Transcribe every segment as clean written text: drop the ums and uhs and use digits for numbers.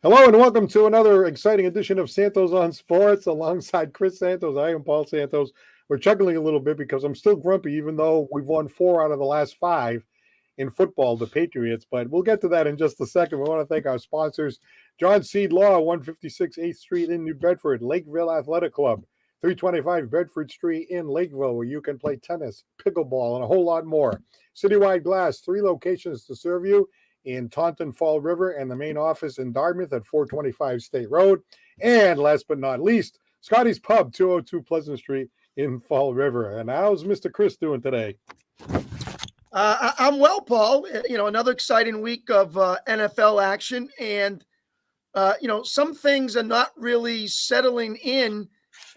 Hello and welcome to another exciting edition of Santos on Sports. Alongside Chris Santos, I am Paul Santos. We're chuckling a little bit because I'm still grumpy, even though we've won 4 out of the last 5 in football, the Patriots. But we'll get to that in just a second. We want to thank our sponsors, John Seed Law, 156 8th Street in New Bedford, Lakeville Athletic Club, 325 Bedford Street in Lakeville, where you can play tennis, pickleball, and a whole lot more. Citywide Glass, 3 locations to serve you in Taunton, Fall River, and the main office in Dartmouth at 425 State Road. And last but not least, Scotty's Pub, 202 Pleasant Street in Fall River. And how's Mr. Chris doing today? I'm well, Paul. Another exciting week of NFL action. And, some things are not really settling in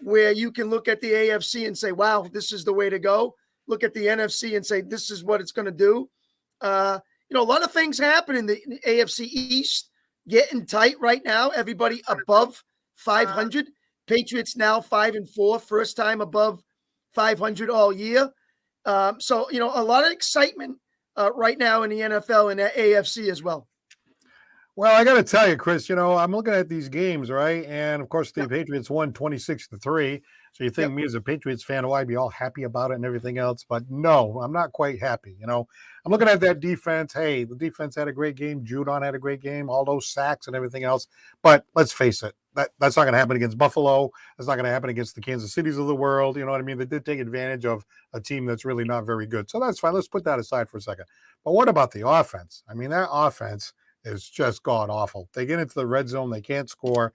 where you can look at the AFC and say, wow, this is the way to go. Look at the NFC and say, this is what it's going to do. A lot of things happen in the AFC East, getting tight right now. Everybody above 500. Patriots now 5-4, first time above 500 all year. A lot of excitement right now in the NFL and the AFC as well. Well, I got to tell you, Chris, I'm looking at these games, right? And, of course, the Patriots won 26-3. So you think me as a Patriots fan, I'd be all happy about it and everything else. But no, I'm not quite happy. I'm looking at that defense. Hey, the defense had a great game. Judon had a great game, all those sacks and everything else. But let's face it, that's not going to happen against Buffalo. That's not going to happen against the Kansas Cities of the world. You know what I mean? They did take advantage of a team that's really not very good. So that's fine. Let's put that aside for a second. But what about the offense? I mean, that offense is just god awful. They get into the red zone, they can't score.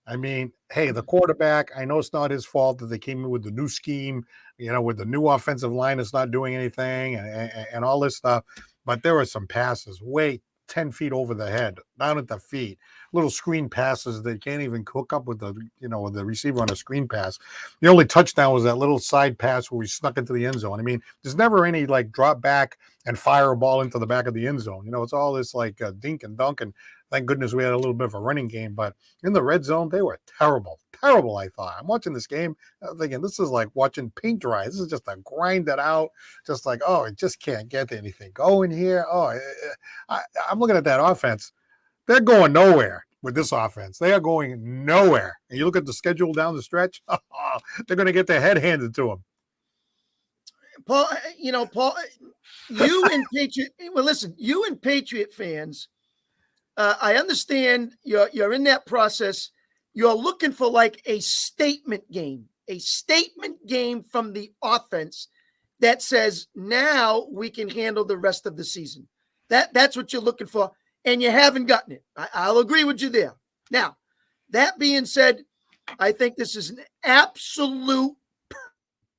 I mean, hey, the quarterback, I know it's not his fault that they came in with the new scheme, with the new offensive line that's not doing anything and all this stuff. But there were some passes way 10 feet over the head, down at the feet, little screen passes that can't even hook up with with the receiver on a screen pass. The only touchdown was that little side pass where we snuck into the end zone. I mean, there's never any drop back and fire a ball into the back of the end zone. It's all this dink and dunk, and thank goodness we had a little bit of a running game. But in the red zone, they were terrible, I thought. I'm watching this game thinking this is like watching paint dry. This is just a grind it out, just it just can't get anything going here. I'm looking at that offense. They're going nowhere with this offense. They are going nowhere. And you look at the schedule down the stretch, they're going to get their head handed to them. Paul, you and Patriot. Well, listen, you and Patriot fans. I understand you're in that process. You're looking for a statement game from the offense that says now we can handle the rest of the season. That's what you're looking for, and you haven't gotten it. I'll agree with you there. Now, that being said, I think this is an absolute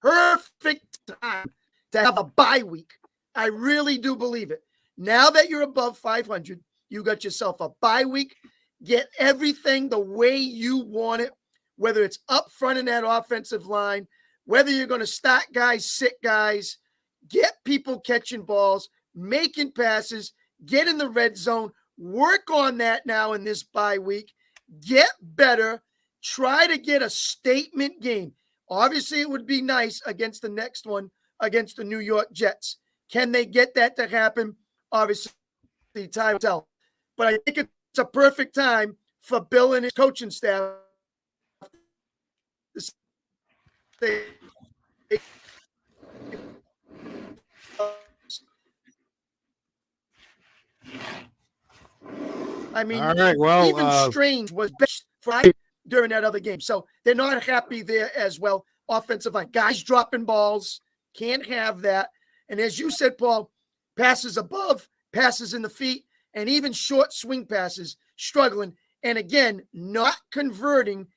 perfect time to have a bye week. I really do believe it. Now that you're above 500, you got yourself a bye week. Get everything the way you want it, whether it's up front in that offensive line, whether you're going to start guys, sit guys, get people catching balls, making passes, get in the red zone, work on that now in this bye week, get better, try to get a statement game. Obviously, it would be nice against the next one, against the New York Jets. Can they get that to happen? Obviously, time will tell. But I think it's a perfect time for Bill and his coaching staff to say, I mean, all right, well, even Strange was best during that other game. So they're not happy there as well. Offensive line, guys dropping balls, can't have that. And as you said, Paul, passes above, passes in the feet, and even short swing passes, struggling. And again, not converting.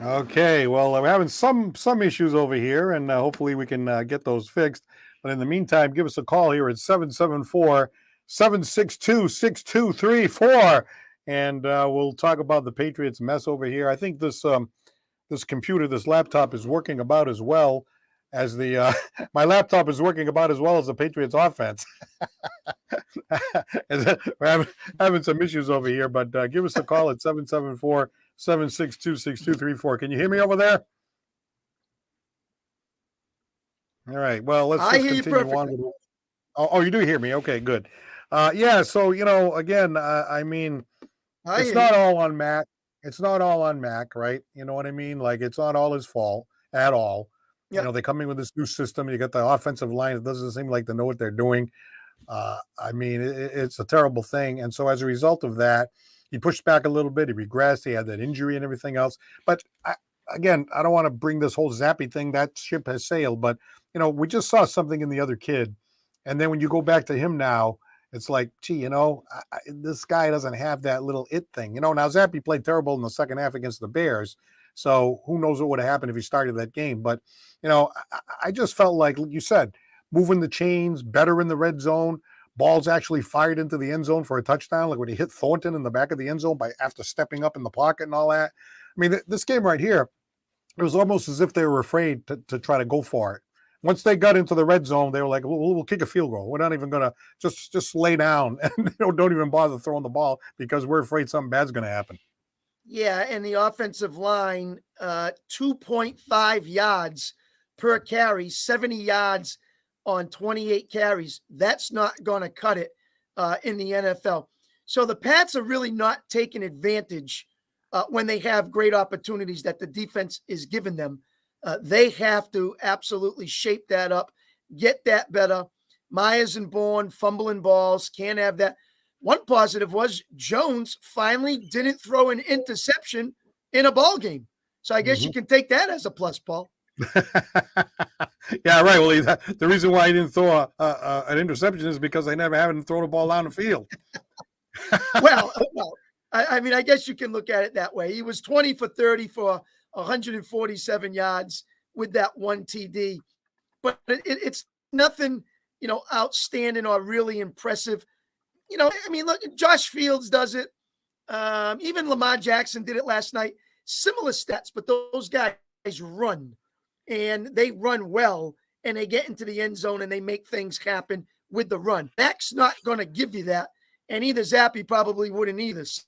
Okay, well, we're having some issues over here, and hopefully we can get those fixed. But in the meantime, give us a call here at 774-762-6234, and we'll talk about the Patriots mess over here. I think this computer, this laptop is working about as well as the my laptop is working about as well as the Patriots offense. We're having some issues over here, but give us a call at 774-762-6234. Can you hear me over there? All right. Well, let's just continue on with Oh, you do hear me? Okay, good. Yeah. So again, I mean, I it's hear you. not all on Mac. It's not all on Mac, right? You know what I mean? Like it's not all his fault at all. Yeah. They come in with this new system. You got the offensive line. It doesn't seem like they know what they're doing. I mean, it's a terrible thing. And so as a result of that, he pushed back a little bit. He regressed. He had that injury and everything else. But again, I don't want to bring this whole Zappy thing. That ship has sailed. But we just saw something in the other kid, and then when you go back to him now, it's like, gee, this guy doesn't have that little it thing. Now Zappy played terrible in the second half against the Bears. So who knows what would have happened if he started that game? But I just felt like you said, moving the chains, better in the red zone. Balls actually fired into the end zone for a touchdown, like when he hit Thornton in the back of the end zone after stepping up in the pocket and all that. I mean, this game right here, it was almost as if they were afraid to try to go for it. Once they got into the red zone, they were like, we'll kick a field goal. We're not even going to just lay down and don't even bother throwing the ball because we're afraid something bad's going to happen. Yeah, and the offensive line, 2.5 yards per carry, 70 yards on 28 carries. That's not going to cut it in the NFL. So the Pats are really not taking advantage when they have great opportunities that the defense is giving them. They have to absolutely shape that up, get that better. Myers and Bourne fumbling balls, can't have that. One positive was Jones finally didn't throw an interception in a ball game. So I guess you can take that as a plus, Paul. Yeah, right. Well, the reason why he didn't throw an interception is because they never haven't thrown a ball down the field. well, I mean, I guess you can look at it that way. He was 20 for 30 for 147 yards with that one TD, but it's nothing, outstanding or really impressive. I mean, look, Josh Fields does it. Even Lamar Jackson did it last night. Similar stats, but those guys run, and they run well, and they get into the end zone, and they make things happen with the run. Mac's not going to give you that, and either Zappy probably wouldn't either. So,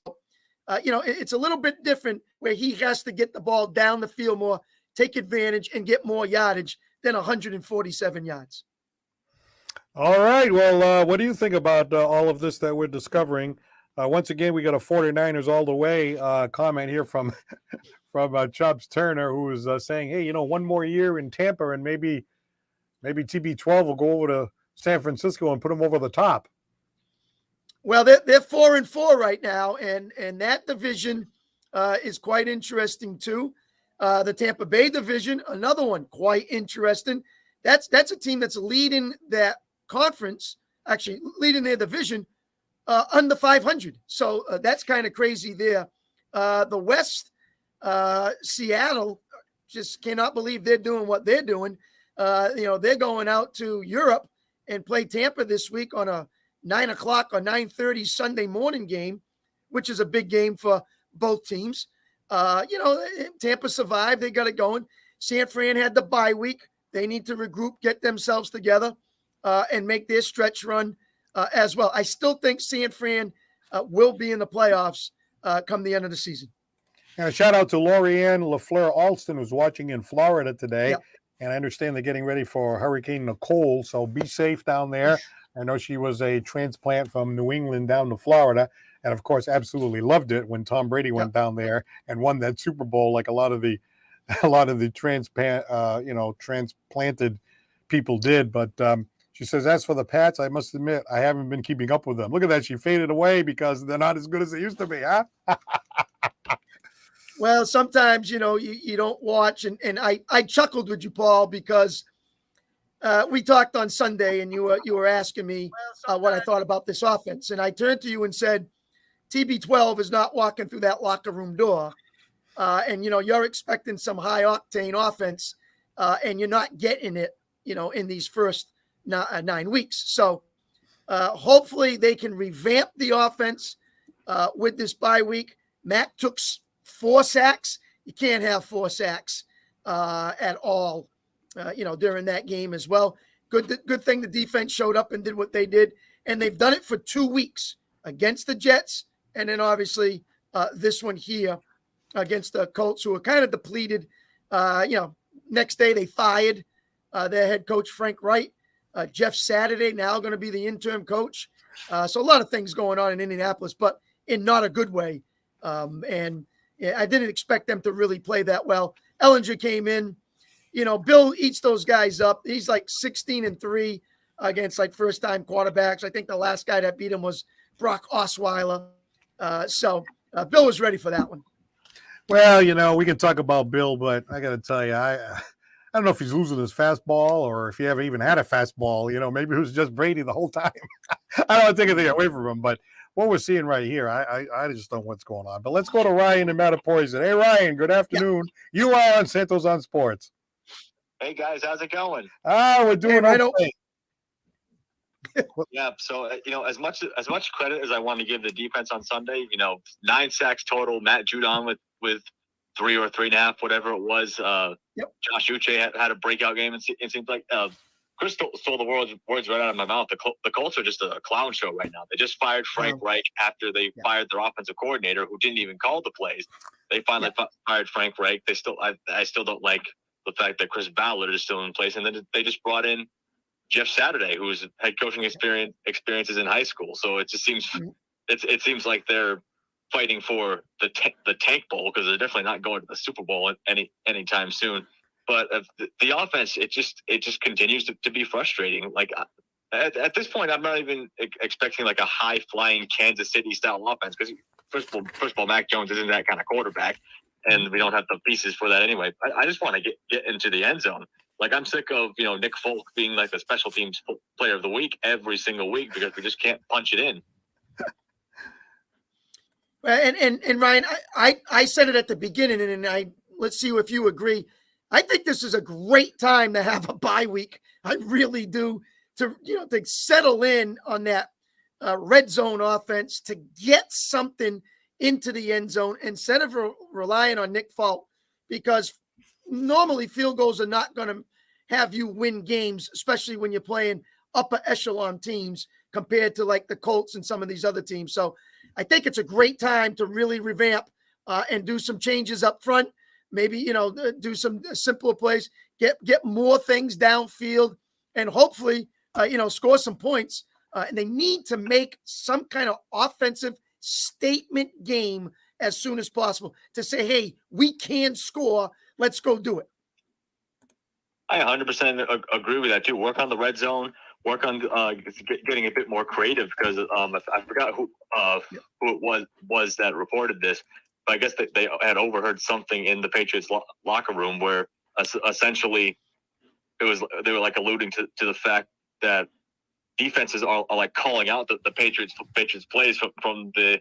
it's a little bit different where he has to get the ball down the field more, take advantage, and get more yardage than 147 yards. All right. Well, what do you think about all of this that we're discovering? Once again, we got a 49ers all the way comment here from Chubbs Turner, who is saying, hey, one more year in Tampa and maybe TB12 will go over to San Francisco and put them over the top. Well, they're 4-4 right now, and that division is quite interesting too. The Tampa Bay division, another one quite interesting. That's a team that's leading that conference, actually leading their division under 500. So that's kind of crazy there. The West, Seattle, just cannot believe they're doing what they're doing. They're going out to Europe and play Tampa this week on a 9 o'clock or 9:30 Sunday morning game, which is a big game for both teams. Tampa survived. They got it going. San Fran had the bye week. They need to regroup, get themselves together, and make their stretch run as well. I still think San Fran will be in the playoffs come the end of the season. And a shout out to Lorianne LaFleur Alston, who's watching in Florida today. Yep. And I understand they're getting ready for Hurricane Nicole. So be safe down there. I know she was a transplant from New England down to Florida. And of course, absolutely loved it when Tom Brady went down there and won that Super Bowl, like a lot of the transplanted people did. But she says, as for the Pats, I must admit, I haven't been keeping up with them. Look at that. She faded away because they're not as good as they used to be, huh? Well, sometimes, you don't watch. And I chuckled with you, Paul, because we talked on Sunday and you were asking me what I thought about this offense. And I turned to you and said, TB12 is not walking through that locker room door. And you're expecting some high octane offense and you're not getting it, in these first 9 weeks. So hopefully they can revamp the offense with this bye week. Mac took 4 sacks. You can't have 4 sacks at all, during that game as well. Good thing the defense showed up and did what they did. And they've done it for 2 weeks against the Jets. And then obviously this one here against the Colts, who are kind of depleted. Next day they fired their head coach, Frank Wright. Jeff Saturday now going to be the interim coach. So a lot of things going on in Indianapolis, but in not a good way. And I didn't expect them to really play that well. Ellinger came in. Bill eats those guys up. He's like 16-3 against like first-time quarterbacks. I think the last guy that beat him was Brock Osweiler. So Bill was ready for that one. Well, we can talk about Bill, but I got to tell you, I don't know if he's losing his fastball or if he ever even had a fastball. Maybe it was just Brady the whole time. I don't want to take anything away from him, but what we're seeing right here, I just don't know what's going on. But let's go to Ryan in Mattapoisett. Hey, Ryan, good afternoon. Yeah. You are on Santos on Sports. Hey, guys, how's it going? We're doing okay. Yeah, so as much credit as I want to give the defense on Sunday, 9 sacks total. Matt Judon with 3 or 3.5, whatever it was. Josh Uche had a breakout game. It seems like Chris stole the words right out of my mouth. The Colts are just a clown show right now. They just fired Frank Reich after they fired their offensive coordinator, who didn't even call the plays. They finally fired Frank Reich. I still don't like the fact that Chris Ballard is still in place, and then they just brought in Jeff Saturday, who's had coaching experiences in high school. So it just seems it seems like they're fighting for the tank bowl, because they're definitely not going to the Super Bowl anytime soon. But the offense, it just continues to be frustrating. Like at this point, I'm not even expecting like a high flying Kansas City style offense, because first of all, Mac Jones isn't that kind of quarterback, and we don't have the pieces for that anyway. I just want to get into the end zone. Like, I'm sick of, Nick Folk being like the special teams player of the week every single week, because we just can't punch it in. And Ryan, I said it at the beginning, and let's see if you agree. I think this is a great time to have a bye week. I really do, to settle in on that red zone offense, to get something into the end zone instead of relying on Nick Folk, because normally field goals are not going to have you win games, especially when you're playing upper echelon teams compared to like the Colts and some of these other teams. So I think it's a great time to really revamp and do some changes up front. Maybe, do some simpler plays, get more things downfield, and hopefully, score some points. And they need to make some kind of offensive statement game as soon as possible to say, hey, we can score. Let's go do it. I 100% agree with that too. Work on the red zone. Work on getting a bit more creative, because I forgot who it was that reported this, but I guess they had overheard something in the Patriots locker room where essentially they were like alluding to the fact that defenses are like calling out the Patriots plays from the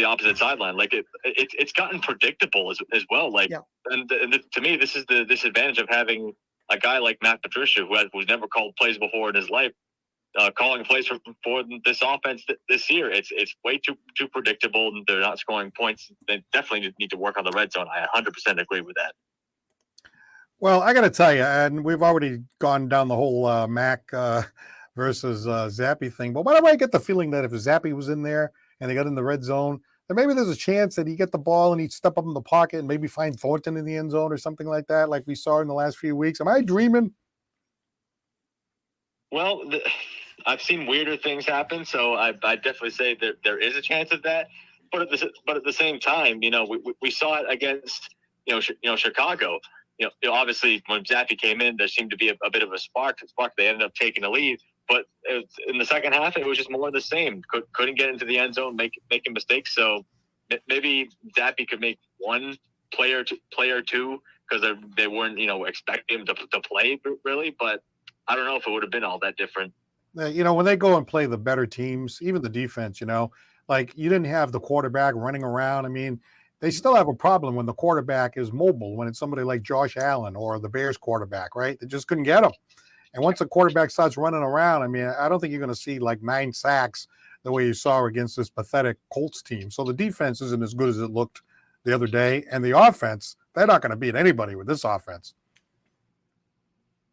opposite sideline. Like it's gotten predictable as well. Like, and to me, this is the disadvantage of having a guy like Matt Patricia, who's never called plays before in his life, calling plays for this offense this year. It's way too predictable, and they're not scoring points. They definitely need to work on the red zone. I 100% agree with that. Well, I got to tell you, and we've already gone down the whole Mac versus Zappy thing, but why do I get the feeling that if Zappy was in there and they got in the red zone, then maybe there's a chance that he'd get the ball and he'd step up in the pocket and maybe find Thornton in the end zone or something like that, like we saw in the last few weeks? Am I dreaming? Well, I've seen weirder things happen, so I definitely say that there is a chance of that. But at the same time, we saw it against Chicago. Obviously when Zappy came in, there seemed to be a bit of a spark. They ended up taking the lead, but in the second half, it was just more of the same. Couldn't get into the end zone, making mistakes. So maybe Zappy could make one play or two, because they weren't expecting him to play really. But I don't know if it would have been all that different. When they go and play the better teams, even the defense, like you didn't have the quarterback running around. I mean, they still have a problem when the quarterback is mobile, when it's somebody like Josh Allen or the Bears quarterback, right? They just couldn't get him. And once the quarterback starts running around, I mean, I don't think you're going to see like 9 sacks the way you saw against this pathetic Colts team. So the defense isn't as good as it looked the other day. And the offense, they're not going to beat anybody with this offense.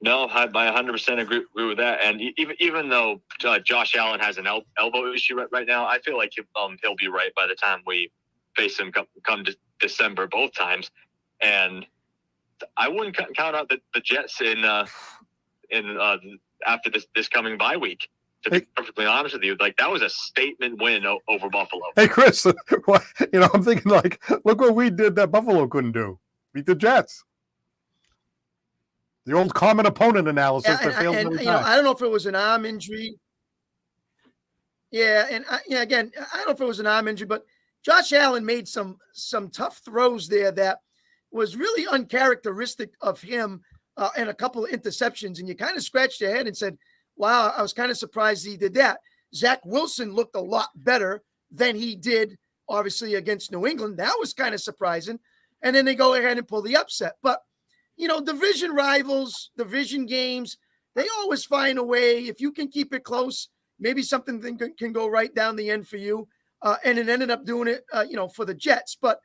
No, I 100% agree with that. And even though Josh Allen has an elbow issue right now, I feel like he'll be right by the time we face him come December both times. And I wouldn't count out the Jets in after this coming bye week. To be perfectly honest with you, like that was a statement win over Buffalo. Hey, Chris, I'm thinking like, look what we did that Buffalo couldn't do. Beat the Jets. The old common opponent analysis that fails every time. I don't know if it was an arm injury. Yeah, and again, I don't know if it was an arm injury, but Josh Allen made some tough throws there that was really uncharacteristic of him, and a couple of interceptions. And you kind of scratched your head and said, wow, I was kind of surprised he did that. Zach Wilson looked a lot better than he did, obviously, against New England. That was kind of surprising. And then they go ahead and pull the upset. But, division rivals, division games, they always find a way. If you can keep it close, maybe something can go right down the end for you. And it ended up doing it, for the Jets. But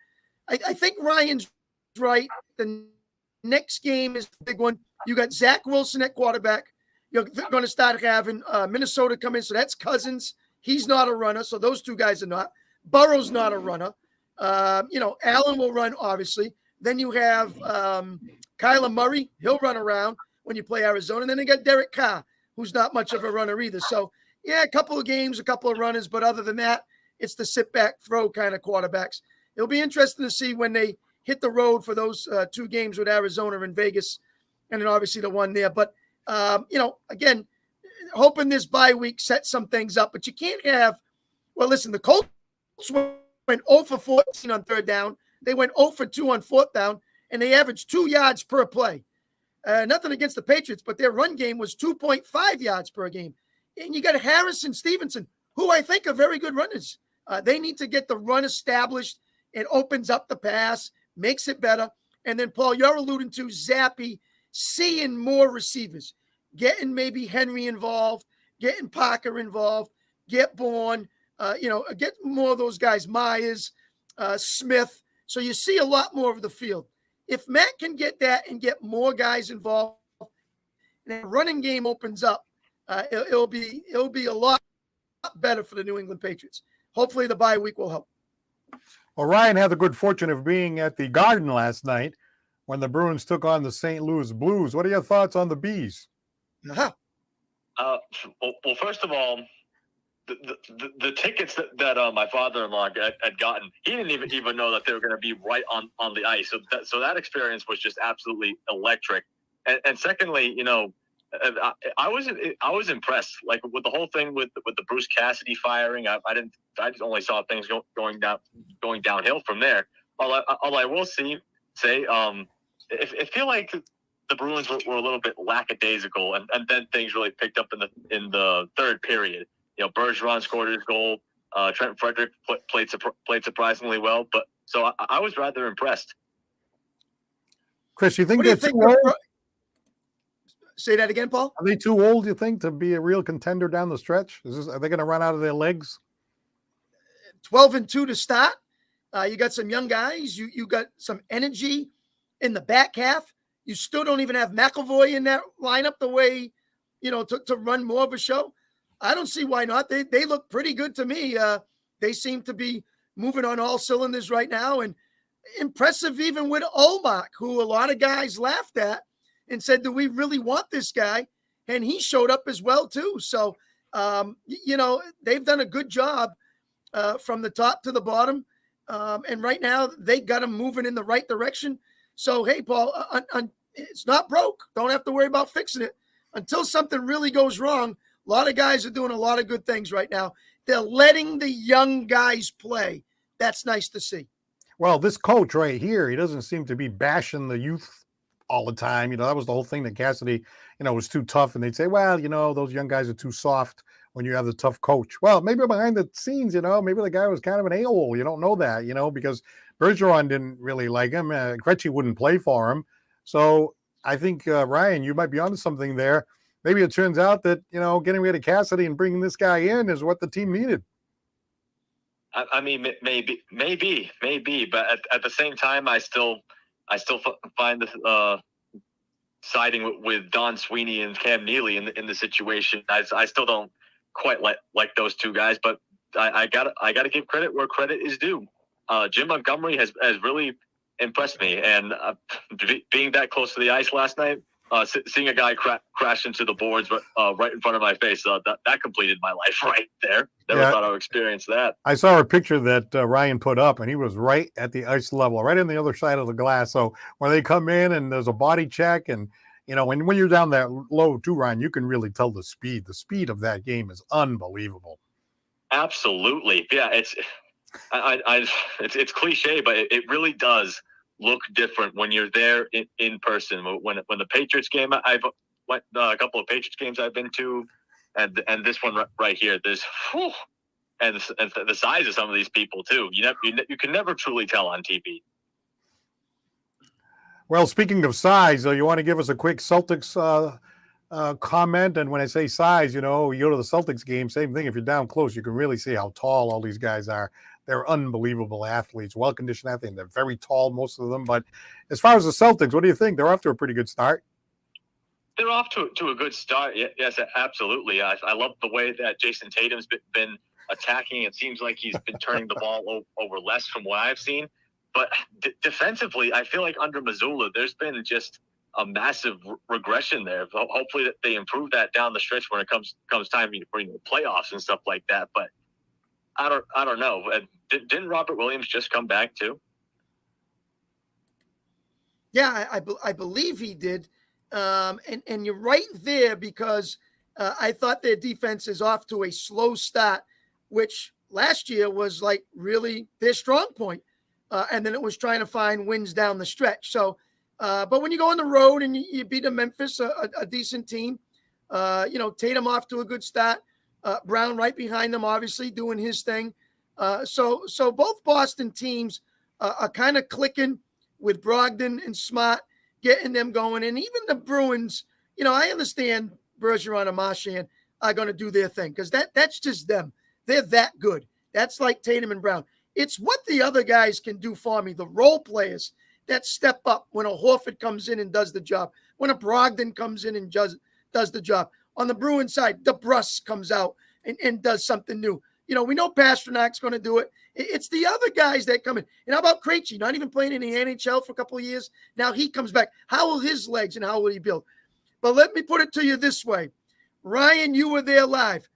I think Ryan's right. The next game is the big one. You got Zach Wilson at quarterback. You're going to start having Minnesota come in. So that's Cousins. He's not a runner. So those two guys are not. Burrow's not a runner. Allen will run, obviously. Then you have Kyler Murray. He'll run around when you play Arizona. And then they got Derek Carr, who's not much of a runner either. So, yeah, a couple of games, a couple of runners. But other than that, it's the sit-back, throw kind of quarterbacks. It'll be interesting to see when they hit the road for those two games with Arizona and Vegas, and then obviously the one there. But, again, hoping this bye week sets some things up. But you can't have – well, listen, the Colts went 0 for 14 on third down. They went 0 for 2 on fourth down, and they averaged 2 yards per play. Nothing against the Patriots, but their run game was 2.5 yards per game. And you got Harris and Stevenson, who I think are very good runners. They need to get the run established. It opens up the pass, makes it better. And then, Paul, you're alluding to Zappy seeing more receivers, getting maybe Henry involved, getting Parker involved, get Bourne, get more of those guys, Myers, Smith. So you see a lot more of the field. If Matt can get that and get more guys involved, and the running game opens up, it'll be a lot better for the New England Patriots. Hopefully the bye week will help. Well, Ryan had the good fortune of being at the Garden last night when the Bruins took on the St. Louis Blues. What are your thoughts on the Bees? Uh-huh. Well, first of all, the tickets that my father-in-law had gotten, he didn't even know that they were going to be right on the ice. So that experience was just absolutely electric. And secondly, I was impressed, like with the whole thing with the Bruce Cassidy firing. I just only saw things going downhill from there. All I will say, it feel like the Bruins were a little bit lackadaisical, and then things really picked up in the third period. Bergeron scored his goal. Trent Frederick played surprisingly well, but so I was rather impressed. Chris, you think they're too old? Say that again, Paul. Are they too old, you think, to be a real contender down the stretch? Are they going to run out of their legs? 12-2 to start. You got some young guys. You got some energy in the back half. You still don't even have McAvoy in that lineup the way, to run more of a show. I don't see why not. They look pretty good to me. They seem to be moving on all cylinders right now, and impressive even with Olmark, who a lot of guys laughed at and said, do we really want this guy? And he showed up as well too. So, they've done a good job from the top to the bottom. And right now they got him moving in the right direction. So, hey, Paul, it's not broke. Don't have to worry about fixing it until something really goes wrong. A lot of guys are doing a lot of good things right now. They're letting the young guys play. That's nice to see. Well, this coach right here, he doesn't seem to be bashing the youth all the time. That was the whole thing that Cassidy, was too tough. And they'd say, well, those young guys are too soft when you have the tough coach. Well, maybe behind the scenes, maybe the guy was kind of an a-hole. You don't know that, because Bergeron didn't really like him. Krejci wouldn't play for him. So I think, Ryan, you might be onto something there. Maybe it turns out that, getting rid of Cassidy and bringing this guy in is what the team needed. I mean, maybe, but at the same time, I still find this siding with Don Sweeney and Cam Neely in the situation. I still don't quite like those two guys, but I gotta give credit where credit is due. Jim Montgomery has really impressed me, and being that close to the ice last night, seeing a guy crash into the boards right in front of my face, that completed my life right there. Never thought I would experience that. I saw a picture that Ryan put up, and he was right at the ice level, right on the other side of the glass. So when they come in and there's a body check, and when you're down that low too, Ryan, you can really tell the speed. The speed of that game is unbelievable. Absolutely, yeah. It's cliche, but it really does look different when you're there in person. When the Patriots game, I've went a couple of Patriots games I've been to, and this one right here, there's and the size of some of these people too. You can never truly tell on TV. Well, speaking of size, you want to give us a quick Celtics comment? And when I say size, you go to the Celtics game, same thing. If you're down close, you can really see how tall all these guys are. They're unbelievable athletes, well-conditioned athletes. They're very tall, most of them. But as far as the Celtics, what do you think? They're off to a pretty good start. They're off to a good start. Yes, absolutely. I love the way that Jason Tatum's been attacking. It seems like he's been turning the ball over less from what I've seen. But defensively, I feel like under Mazzulla, there's been just a massive regression there. Hopefully that they improve that down the stretch when it comes time for playoffs and stuff like that. But I don't know. Didn't Robert Williams just come back too? Yeah, I believe he did. And you're right there, because I thought their defense is off to a slow start, which last year was like really their strong point. And then it was trying to find wins down the stretch. So, but when you go on the road and you beat a Memphis, a decent team, Tatum off to a good start, Brown right behind them, obviously doing his thing. So both Boston teams are kind of clicking with Brogdon and Smart, getting them going. And even the Bruins, I understand Bergeron and Marchand are going to do their thing, because that's just them. They're that good. That's like Tatum and Brown. It's what the other guys can do for me, the role players that step up when a Horford comes in and does the job, when a Brogdon comes in and does the job. On the Bruins side, DeBrusque comes out and does something new. We know Pasternak's going to do it. It's the other guys that come in. And how about Krejci, not even playing in the NHL for a couple of years? Now he comes back. How will his legs and how will he build? But let me put it to you this way. Ryan, you were there live.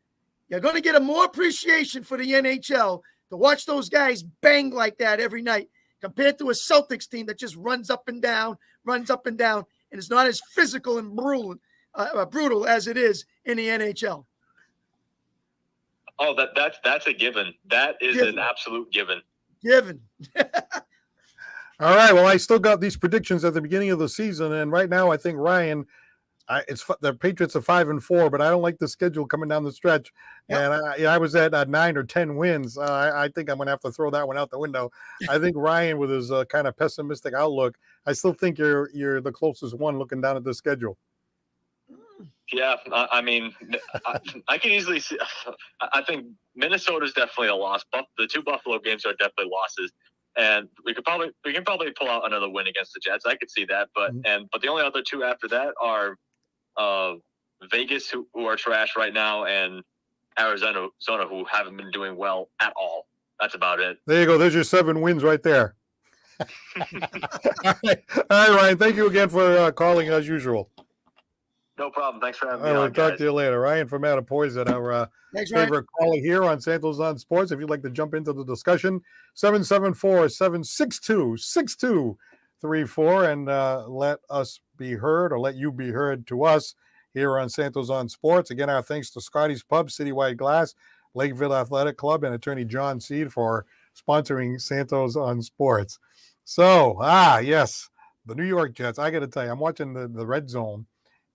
You're going to get a more appreciation for the NHL to watch those guys bang like that every night, compared to a Celtics team that just runs up and down, and it's not as physical and brutal as it is in the NHL. Oh, that's a given. That is an absolute given. All right. Well, I still got these predictions at the beginning of the season, and right now I think Ryan, the Patriots are 5-4, but I don't like the schedule coming down the stretch. Yep. And I was at 9 or 10 wins. I think I'm going to have to throw that one out the window. I think Ryan, with his kind of pessimistic outlook, I still think you're the closest one looking down at the schedule. Yeah, I mean, I can easily see. I think Minnesota's definitely a loss. But the two Buffalo games are definitely losses, and we can probably pull out another win against the Jets. I could see that, but the only other two after that are Vegas, who are trash right now, and Arizona, who haven't been doing well at all. That's about it. There you go. There's your 7 wins right there. All right, Ryan. Thank you again for calling as usual. No problem. Thanks for having me. We'll talk to you later. Ryan from Mattapoisett, our favorite caller here on Santos on Sports. If you'd like to jump into the discussion, 774-762-6234, and let us be heard, or let you be heard to us here on Santos on Sports. Again, our thanks to Scotty's Pub, Citywide Glass, Lakeville Athletic Club, and attorney John Seed for sponsoring Santos on Sports. So, yes, the New York Jets. I got to tell you, I'm watching the Red Zone.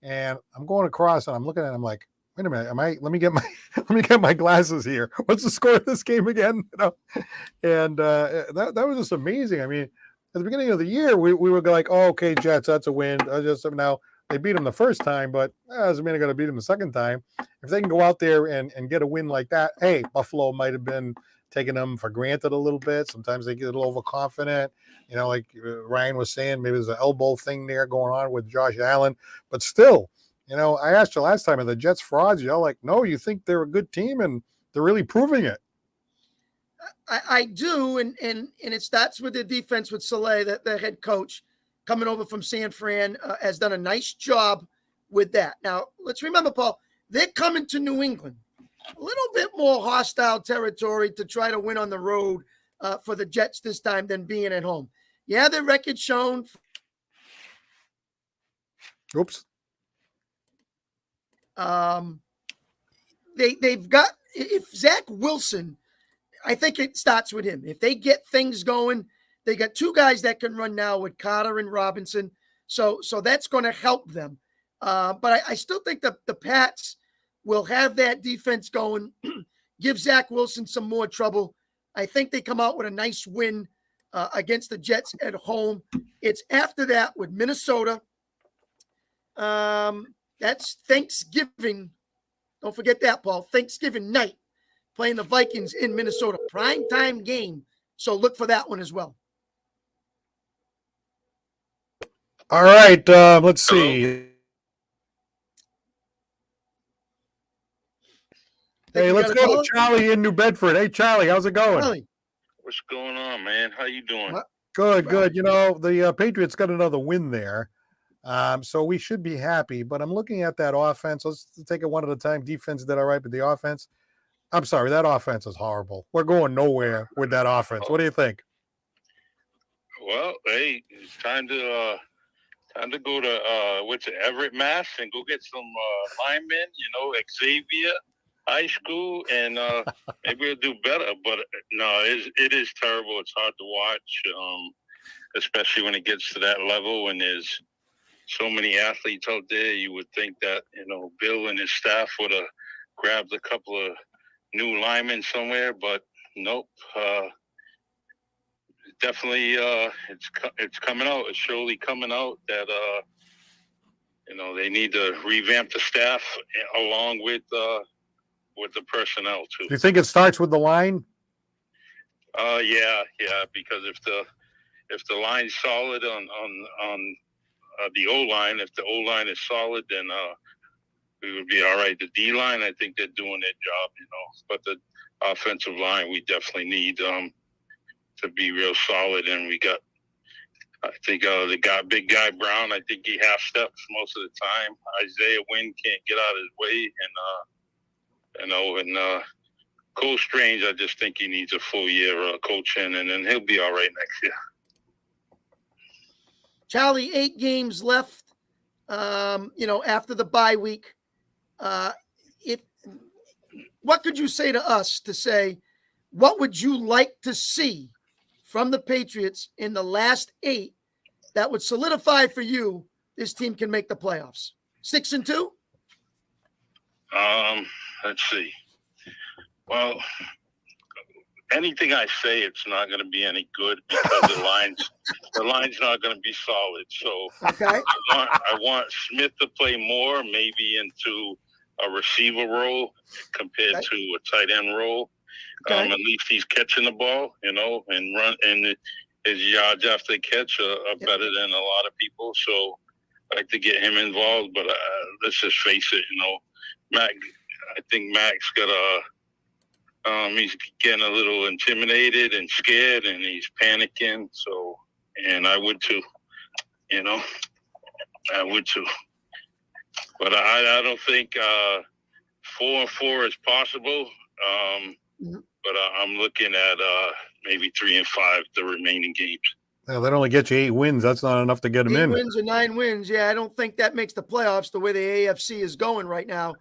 And I'm going across, and I'm looking at it, I'm like, wait a minute, let me get my glasses here. What's the score of this game again? And that was just amazing. I mean, at the beginning of the year, we were like, oh, okay, Jets, that's a win. Now they beat them the first time, but doesn't mean they're going to beat them the second time. If they can go out there and get a win like that, hey, Buffalo might have been taking them for granted a little bit. Sometimes they get a little overconfident. Like Ryan was saying, maybe there's an elbow thing there going on with Josh Allen. But still, I asked you last time, are the Jets frauds? You're like, no, you think they're a good team, and they're really proving it. I do, and it starts with the defense with Saleh, the head coach. coming over from San Fran, has done a nice job with that. Now, let's remember, Paul, they're coming to New England. A little bit more hostile territory to try to win on the road for the Jets this time than being at home. Yeah, their record's shown. Oops. They've got, if Zach Wilson, I think it starts with him. If they get things going, they got two guys that can run now with Carter and Robinson. So that's going to help them. But I still think that the Pats will have that defense going, give Zach Wilson some more trouble. I think they come out with a nice win against the Jets at home. It's after that with Minnesota. That's Thanksgiving. Don't forget that, Paul. Thanksgiving night, playing the Vikings in Minnesota. Primetime game. So look for that one as well. All right. Let's see. Hey, let's go to Charlie in New Bedford. Hey, Charlie, how's it going? Charlie. What's going on, man? How you doing? Good, good. You know, the Patriots got another win there. So we should be happy. But I'm looking at that offense. Let's take it one at a time. Defense did all right, but the offense, I'm sorry, that offense is horrible. We're going nowhere with that offense. What do you think? Well, hey, it's time to go to what's it, Everett, Mass, and go get some linemen. You know, Xavier High School, and maybe we'll do better. But no, it is terrible. It's hard to watch, especially when it gets to that level and there's so many athletes out there. You would think that, you know, Bill and his staff would have grabbed a couple of new linemen somewhere, but nope. Definitely, it's coming out. It's surely coming out that you know, they need to revamp the staff along with the personnel too. Do you think it starts with the line? Yeah, because if the line's solid on the O line, if the O line is solid, then we would be all right. The D line, I think they're doing their job, you know. But the offensive line, we definitely need to be real solid. And we got, I think big guy Brown, I think he half steps most of the time. Isaiah Wynn can't get out of his way, and Cole Strange, I just think he needs a full year coaching, and then he'll be all right next year. Charlie, 8 games left, after the bye week. What could you say to us to say, what would you like to see from the Patriots in the last 8 that would solidify for you this team can make the playoffs? 6-2? Let's see. Well, anything I say, it's not going to be any good because the line's not going to be solid. So okay. I want Smith to play more, maybe into a receiver role compared to a tight end role. At least he's catching the ball, you know, and his yards after catch are better than a lot of people. So I like to get him involved. But let's just face it, you know, I think Mac's got he's getting a little intimidated and scared, and he's panicking. So, and I would too, you know, I would too. But I don't think 4-4 is possible. But I'm looking at maybe 3-5 the remaining games. Well, that only gets you 8 wins. That's not enough to get them in. 8 wins or 9 wins. Yeah, I don't think that makes the playoffs the way the AFC is going right now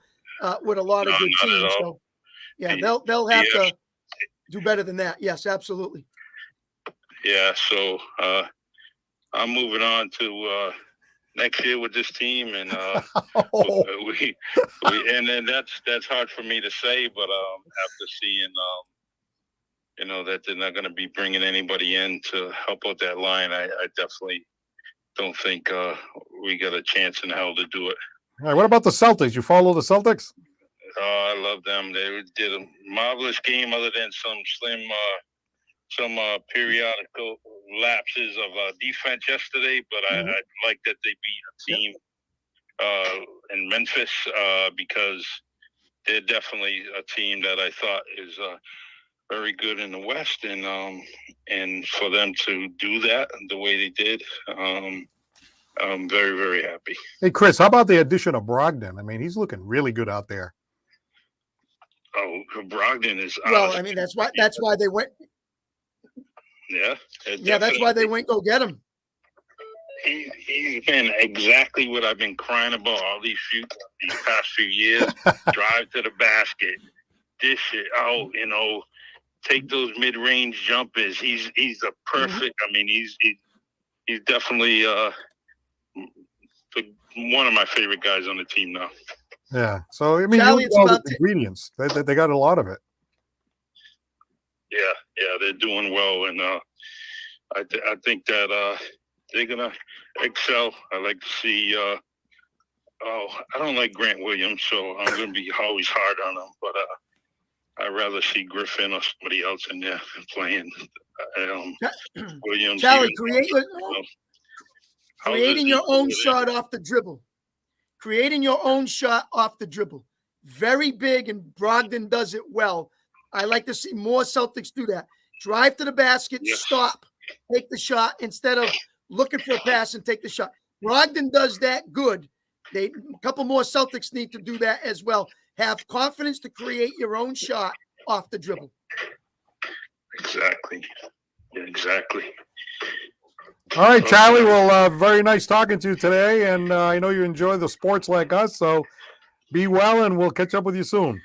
with a lot of good teams. So, yeah, they'll have to do better than that. Yes, absolutely. Yeah, so I'm moving on to next year with this team, and we and then that's hard for me to say, but after seeing you know, that they're not going to be bringing anybody in to help out that line, I definitely don't think we got a chance in hell to do it. All right, what about the Celtics? You follow the Celtics? I love them. They did a marvelous game, other than some periodical lapses of defense yesterday. But I like that they beat a team in Memphis because they're definitely a team that I thought is very good in the West, and for them to do that the way they did, I'm very, very happy. Hey, Chris, how about the addition of Brogdon? I mean, he's looking really good out there. Oh, Brogdon is. Well, I mean, that's why they went. Yeah. Yeah, that's why they went go get him. He's been exactly what I've been crying about all these past few years. Drive to the basket, dish it out, take those mid-range jumpers. He's a perfect. I mean, he's definitely one of my favorite guys on the team now. Yeah. So I mean, Charlie, you all the ingredients. They got a lot of it. Yeah, they're doing well, and I think that they're gonna excel. I like to see. I don't like Grant Williams, so I'm gonna be always hard on him. But I'd rather see Griffin or somebody else in there playing. Williams. Charlie, creating your own shot off the dribble. Creating your own shot off the dribble. Very big, and Brogdon does it well. I like to see more Celtics do that. Drive to the basket, stop, take the shot instead of looking for a pass and take the shot. Brogdon does that good. A couple more Celtics need to do that as well. Have confidence to create your own shot off the dribble. Exactly. Yeah, exactly. All right, Charlie. Well, very nice talking to you today, and I know you enjoy the sports like us. So be well, and we'll catch up with you soon.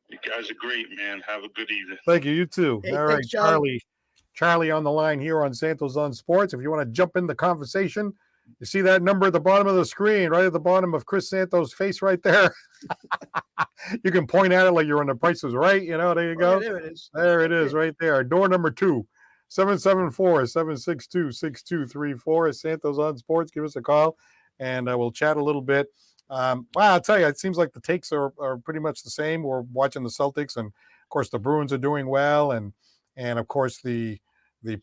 You guys are great, man. Have a good evening. Thank you. You too. Hey, all right, Charlie. Charlie on the line here on Santos on Sports. If you want to jump in the conversation, you see that number at the bottom of the screen, right at the bottom of Chris Santos' face right there. You can point at it like you're on The Price is Right. There you go. Yeah, there it is. There it is right there. Door number 2, 774-762-6234. Santos on Sports. Give us a call, and we'll chat a little bit. Well, I'll tell you, it seems like the takes are pretty much the same. We're watching the Celtics, and of course the Bruins are doing well, and of course the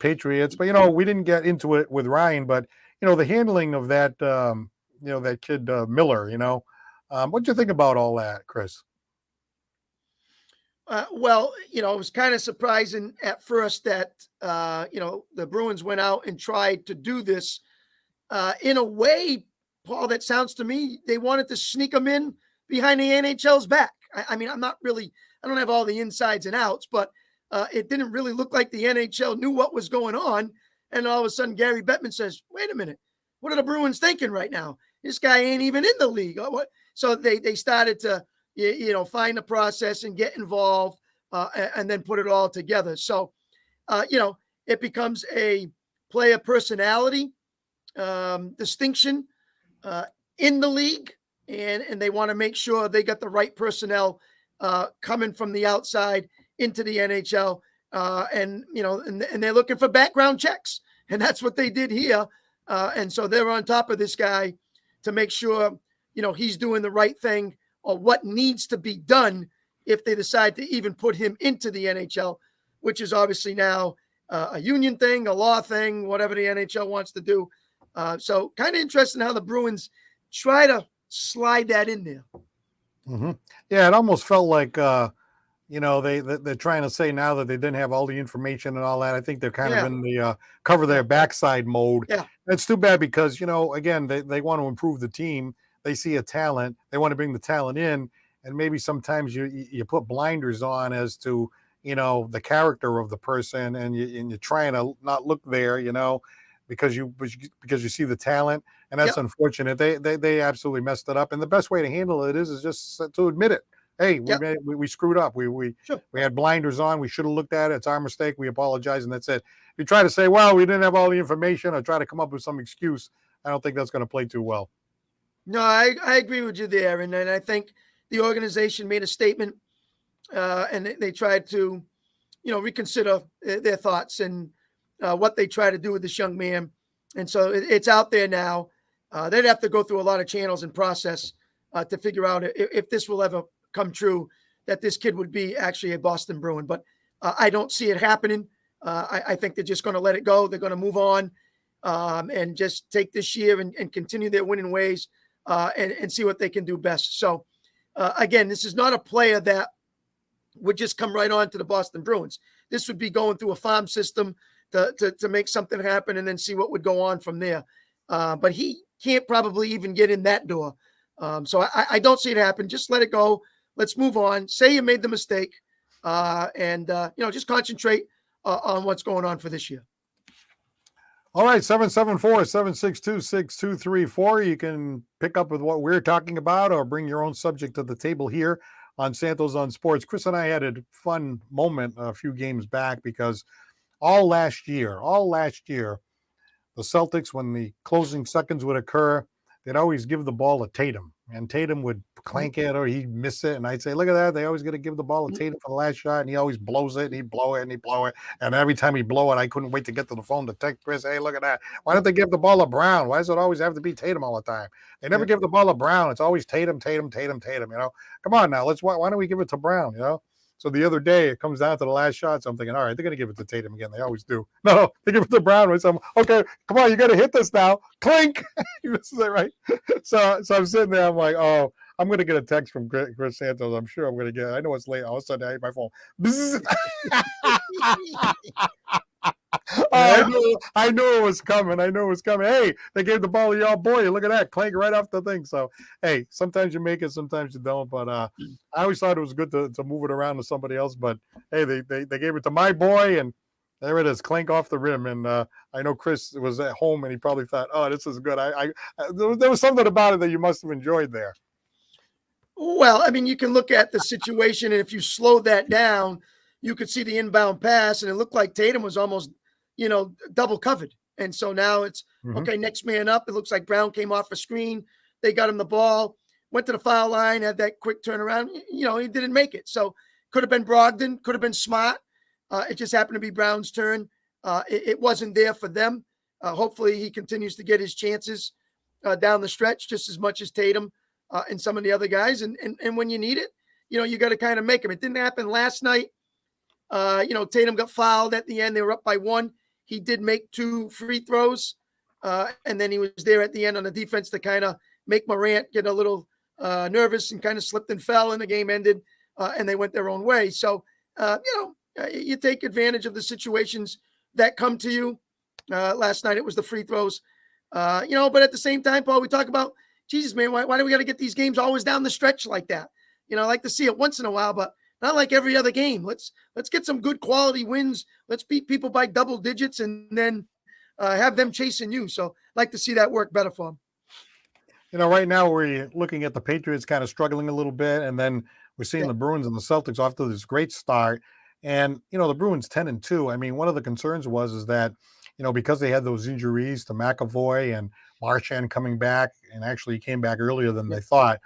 Patriots. But we didn't get into it with Ryan, but the handling of that that kid Miller. What do you think about all that, Chris? Well, it was kind of surprising at first that the Bruins went out and tried to do this in a way, Paul, that sounds to me they wanted to sneak them in behind the NHL's back. I mean, I don't have all the insides and outs, but it didn't really look like the NHL knew what was going on. And all of a sudden, Gary Bettman says, wait a minute, what are the Bruins thinking right now? This guy ain't even in the league. So they started to, find the process and get involved and then put it all together. So, it becomes a player personality distinction in the league, and they want to make sure they got the right personnel coming from the outside into the NHL, and they're looking for background checks, and that's what they did here, and so they're on top of this guy to make sure he's doing the right thing or what needs to be done if they decide to even put him into the NHL, which is obviously now a union thing, a law thing, whatever the NHL wants to do. So kind of interesting how the Bruins try to slide that in there. Mm-hmm. Yeah, it almost felt like, they're trying to say now that they didn't have all the information and all that. I think they're kind of in the cover their backside mode. Yeah. It's too bad because, again, they want to improve the team. They see a talent. They want to bring the talent in. And maybe sometimes you put blinders on as to, the character of the person, and you're trying to not look there, because you see the talent, and that's unfortunate. They absolutely messed it up, and the best way to handle it is just to admit it. Hey, we screwed up. We had blinders on. We should have looked at it. It's our mistake. We apologize, and that's it. If you try to say, well, we didn't have all the information, or try to come up with some excuse, I don't think that's going to play too well. No, I agree with you there, and I think the organization made a statement, and they tried to, reconsider their thoughts and what they try to do with this young man. And so it's out there now. They'd have to go through a lot of channels and process to figure out if this will ever come true, that this kid would be actually a Boston Bruin. But I don't see it happening. I think they're just going to let it go. They're going to move on and just take this year and continue their winning ways and see what they can do best. So, again, this is not a player that would just come right on to the Boston Bruins. This would be going through a farm system to make something happen and then see what would go on from there. But he can't probably even get in that door. So I don't see it happen. Just let it go. Let's move on. Say you made the mistake, and just concentrate on what's going on for this year. All right, 774-762-6234. You can pick up with what we're talking about or bring your own subject to the table here on Santos on Sports. Chris and I had a fun moment a few games back because all last year, the Celtics, when the closing seconds would occur, they'd always give the ball to Tatum. And Tatum would clank it or he'd miss it. And I'd say, look at that. They always got to give the ball to Tatum for the last shot. And he always blows it and he'd blow it and he'd blow it. And every time he blow it, I couldn't wait to get to the phone to text Chris, hey, look at that. Why don't they give the ball to Brown? Why does it always have to be Tatum all the time? They never give the ball to Brown. It's always Tatum. Come on now. Why don't we give it to Brown, So the other day, it comes down to the last shot. So I'm thinking, all right, they're going to give it to Tatum again. They always do. No, they give it to Brown. So okay, come on, you got to hit this now. Clink. He misses it, right? So I'm sitting there. I'm like, oh, I'm going to get a text from Chris Santos. I'm sure I'm going to get it. I know it's late. All of a sudden, I hit my phone. Oh, I knew it was coming. Hey, they gave the ball to y'all boy. Look at that. Clank right off the thing. So, hey, sometimes you make it, sometimes you don't. But I always thought it was good to move it around to somebody else. But, hey, they gave it to my boy, and there it is, clank off the rim. And I know Chris was at home, and he probably thought, oh, this is good. There was something about it that you must have enjoyed there. Well, I mean, you can look at the situation, and if you slow that down, you could see the inbound pass, and it looked like Tatum was almost double covered. And so now it's okay, next man up. It looks like Brown came off a screen. They got him the ball, went to the foul line, had that quick turnaround. He didn't make it. So could have been Brogdon, could have been Smart. It just happened to be Brown's turn. It wasn't there for them. Hopefully he continues to get his chances down the stretch just as much as Tatum and some of the other guys. And when you need it, you got to kind of make them. It didn't happen last night. Tatum got fouled at the end. They were up by 1. He did make 2 free throws, and then he was there at the end on the defense to kind of make Morant get a little nervous and kind of slipped and fell, and the game ended, and they went their own way. So, you take advantage of the situations that come to you. Last night it was the free throws, but at the same time, Paul, we talk about, Jesus, man, why do we got to get these games always down the stretch like that? I like to see it once in a while, but not like every other game. Let's get some good quality wins. Let's beat people by double digits and then have them chasing you. So I'd like to see that work better for them. Right now we're looking at the Patriots kind of struggling a little bit, and then we're seeing the Bruins and the Celtics off to this great start. And, the Bruins 10-2. I mean, one of the concerns is that, because they had those injuries to McAvoy and Marchand coming back, and actually he came back earlier than they thought.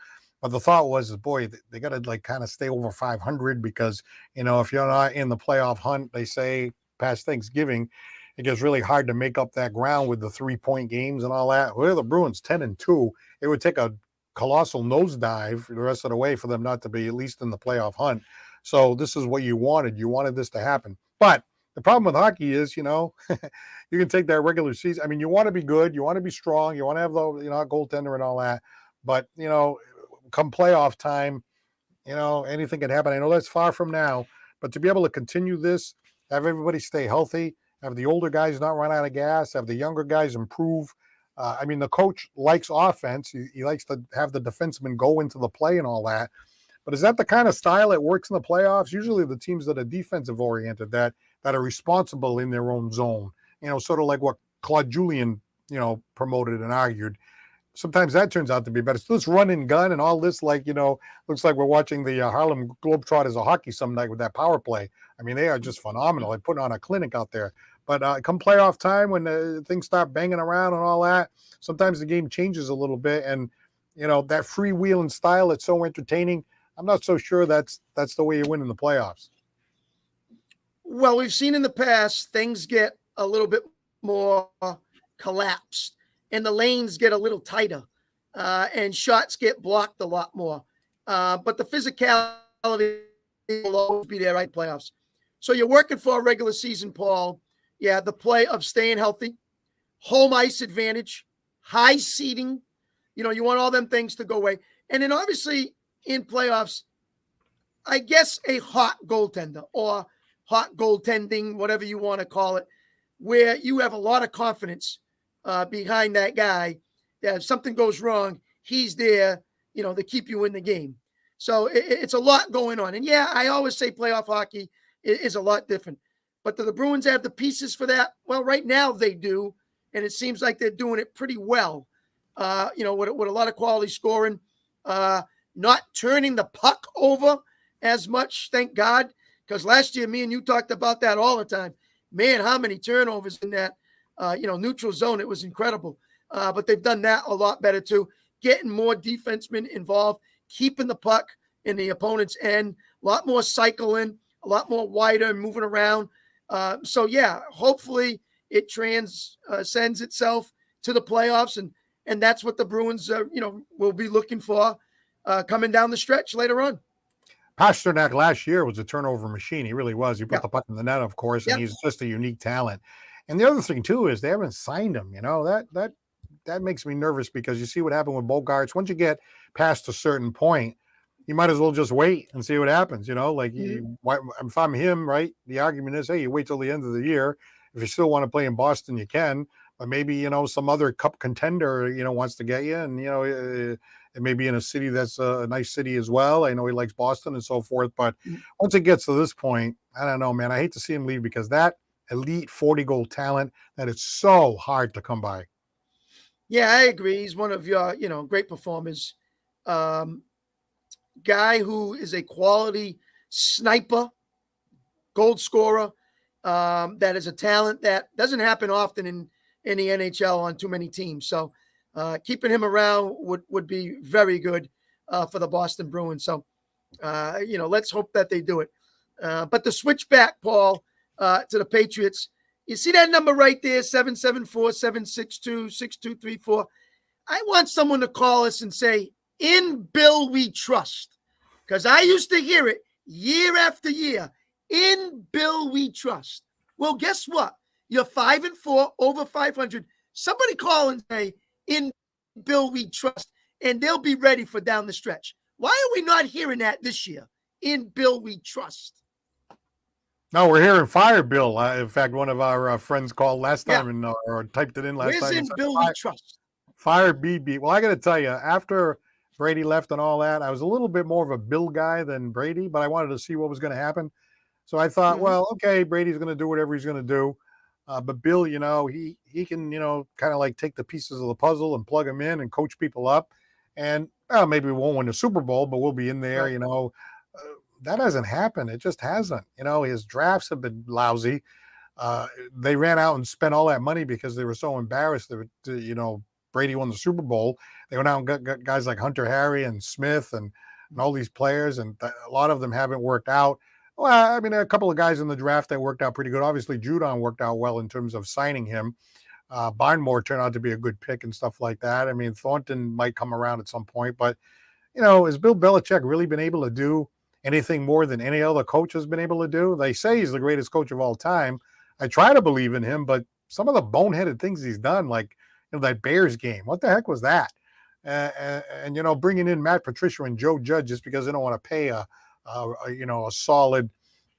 But the thought was, boy, they got to kind of stay over 500 because, if you're not in the playoff hunt, they say past Thanksgiving, it gets really hard to make up that ground with the 3-point games and all that. Well, the Bruins 10-2. It would take a colossal nosedive the rest of the way for them not to be at least in the playoff hunt. So this is what you wanted. You wanted this to happen. But the problem with hockey is, you can take that regular season. I mean, you want to be good. You want to be strong. You want to have the, goaltender and all that. But, come playoff time, anything can happen. I know that's far from now, but to be able to continue this, have everybody stay healthy, have the older guys not run out of gas, have the younger guys improve. The coach likes offense. He likes to have the defenseman go into the play and all that. But is that the kind of style that works in the playoffs? Usually the teams that are defensive oriented, that are responsible in their own zone, sort of like what Claude Julien, promoted and argued. Sometimes that turns out to be better. So this run and gun and all this, looks like we're watching the Harlem Globetrotters of hockey some night with that power play. I mean, they are just phenomenal. They put on a clinic out there. But come playoff time, when things start banging around and all that, sometimes the game changes a little bit. And, that freewheeling style that's so entertaining, I'm not so sure that's the way you win in the playoffs. Well, we've seen in the past, things get a little bit more collapsed. And the lanes get a little tighter, and shots get blocked a lot more. But the physicality will always be there, right? Playoffs. So you're working for a regular season, Paul. Yeah, the play of staying healthy, home ice advantage, high seating. You want all them things to go away. And then obviously in playoffs, I guess a hot goaltender or hot goaltending, whatever you want to call it, where you have a lot of confidence behind that guy, that if something goes wrong, he's there, to keep you in the game. So it's a lot going on. And yeah, I always say playoff hockey is a lot different. But do the Bruins have the pieces for that? Well, right now they do. And it seems like they're doing it pretty well, with a lot of quality scoring, not turning the puck over as much, thank God. Because last year, me and you talked about that all the time. Man, how many turnovers in that, neutral zone. It was incredible. But they've done that a lot better too. Getting more defensemen involved, keeping the puck in the opponent's end, a lot more cycling, a lot more wider and moving around. So, yeah, hopefully it transcends itself to the playoffs. And that's what the Bruins, will be looking for coming down the stretch later on. Pastrnak last year was a turnover machine. He really was. He put the puck in the net, of course, and he's just a unique talent. And the other thing, too, is they haven't signed him. That makes me nervous because you see what happened with Bogarts. Once you get past a certain point, you might as well just wait and see what happens. If I'm him, right, the argument is, hey, you wait till the end of the year. If you still want to play in Boston, you can. But maybe, some other cup contender, wants to get you. And, it may be in a city that's a nice city as well. I know he likes Boston and so forth. But once it gets to this point, I don't know, man. I hate to see him leave because that elite 40-goal talent, that is so hard to come by. Yeah, I agree. He's one of your, great performers. Guy who is a quality sniper, goal scorer, that is a talent that doesn't happen often in the NHL on too many teams. So keeping him around would be very good for the Boston Bruins. So, let's hope that they do it. But to switch back, Paul, to the Patriots, you see that number right there, 774-762-6234. I want someone to call us and say, in Bill we trust. Because I used to hear it year after year. In Bill we trust. Well, guess what? You're 5-4, over 500. Somebody call and say, in Bill we trust. And they'll be ready for down the stretch. Why are we not hearing that this year? In Bill we trust. No, we're hearing Fire Bill. In fact, one of our friends called last time or typed it in last time. Where's in Bill we trust? Fire BB. Well, I got to tell you, after Brady left and all that, I was a little bit more of a Bill guy than Brady, but I wanted to see what was going to happen. So I thought, well, okay, Brady's going to do whatever he's going to do. But Bill, he can, kind of like take the pieces of the puzzle and plug them in and coach people up. And maybe we won't win the Super Bowl, but we'll be in there, Right. That hasn't happened. It just hasn't. His drafts have been lousy. They ran out and spent all that money because they were so embarrassed that, Brady won the Super Bowl. They went out and got guys like Hunter Harry and Smith and all these players, and a lot of them haven't worked out. Well, I mean, a couple of guys in the draft that worked out pretty good. Obviously, Judon worked out well in terms of signing him. Barnmore turned out to be a good pick and stuff like that. I mean, Thornton might come around at some point, but, has Bill Belichick really been able to do anything more than any other coach has been able to do? They say he's the greatest coach of all time. I try to believe in him, but some of the boneheaded things he's done, like that Bears game, what the heck was that? And bringing in Matt Patricia and Joe Judge just because they don't want to pay a solid,